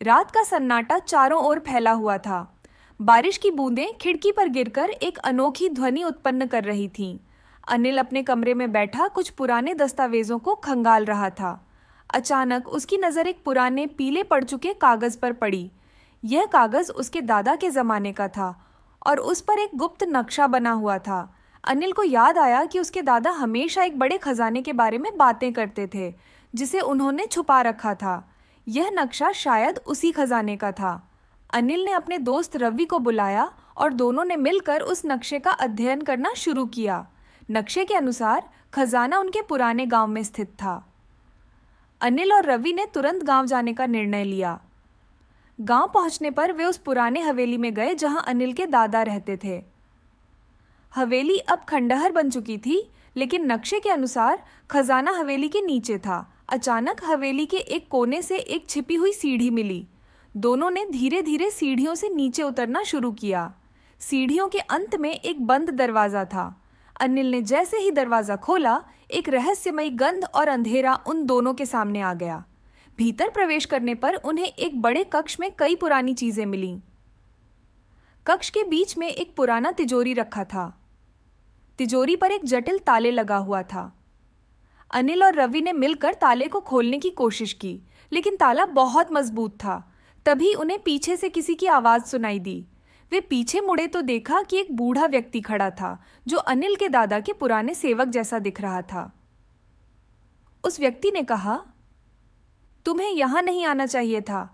रात का सन्नाटा चारों ओर फैला हुआ था। बारिश की बूंदें खिड़की पर गिरकर एक अनोखी ध्वनि उत्पन्न कर रही थीं। अनिल अपने कमरे में बैठा कुछ पुराने दस्तावेजों को खंगाल रहा था। अचानक उसकी नज़र एक पुराने पीले पड़ चुके कागज पर पड़ी। यह कागज उसके दादा के जमाने का था और उस पर एक गुप्त नक्शा बना हुआ था। अनिल को याद आया कि उसके दादा हमेशा एक बड़े खजाने के बारे में बातें करते थे, जिसे उन्होंने छुपा रखा था। यह नक्शा शायद उसी खजाने का था। अनिल ने अपने दोस्त रवि को बुलाया और दोनों ने मिलकर उस नक्शे का अध्ययन करना शुरू किया। नक्शे के अनुसार खजाना उनके पुराने गांव में स्थित था। अनिल और रवि ने तुरंत गांव जाने का निर्णय लिया। गांव पहुंचने पर वे उस पुराने हवेली में गए जहां अनिल के दादा रहते थे। हवेली अब खंडहर बन चुकी थी, लेकिन नक्शे के अनुसार खजाना हवेली के नीचे था। अचानक हवेली के एक कोने से एक छिपी हुई सीढ़ी मिली। दोनों ने धीरे धीरे सीढ़ियों से नीचे उतरना शुरू किया। सीढ़ियों के अंत में एक बंद दरवाजा था। अनिल ने जैसे ही दरवाजा खोला, एक रहस्यमयी गंध और अंधेरा उन दोनों के सामने आ गया। भीतर प्रवेश करने पर उन्हें एक बड़े कक्ष में कई पुरानी चीजें मिलीं। कक्ष के बीच में एक पुराना तिजोरी रखा था। तिजोरी पर एक जटिल ताले लगा हुआ था। अनिल और रवि ने मिलकर ताले को खोलने की कोशिश की, लेकिन ताला बहुत मजबूत था। तभी उन्हें पीछे से किसी की आवाज सुनाई दी। वे पीछे मुड़े तो देखा कि एक बूढ़ा व्यक्ति खड़ा था, जो अनिल के दादा के पुराने सेवक जैसा दिख रहा था। उस व्यक्ति ने कहा, तुम्हें यहां नहीं आना चाहिए था।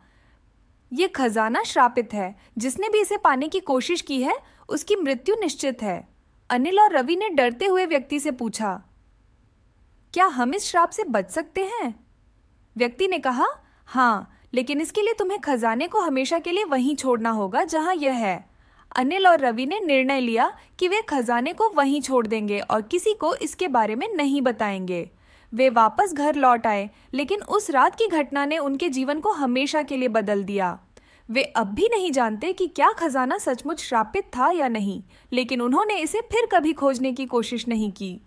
ये खजाना श्रापित है। जिसने भी इसे पाने की कोशिश की है, उसकी मृत्यु निश्चित है। अनिल और रवि ने डरते हुए व्यक्ति से पूछा, क्या हम इस श्राप से बच सकते हैं? व्यक्ति ने कहा, हाँ, लेकिन इसके लिए तुम्हें खजाने को हमेशा के लिए वहीं छोड़ना होगा जहां यह है। अनिल और रवि ने निर्णय लिया कि वे खजाने को वहीं छोड़ देंगे और किसी को इसके बारे में नहीं बताएंगे। वे वापस घर लौट आए, लेकिन उस रात की घटना ने उनके जीवन को हमेशा के लिए बदल दिया। वे अब भी नहीं जानते कि क्या खजाना सचमुच श्रापित था या नहीं, लेकिन उन्होंने इसे फिर कभी खोजने की कोशिश नहीं की।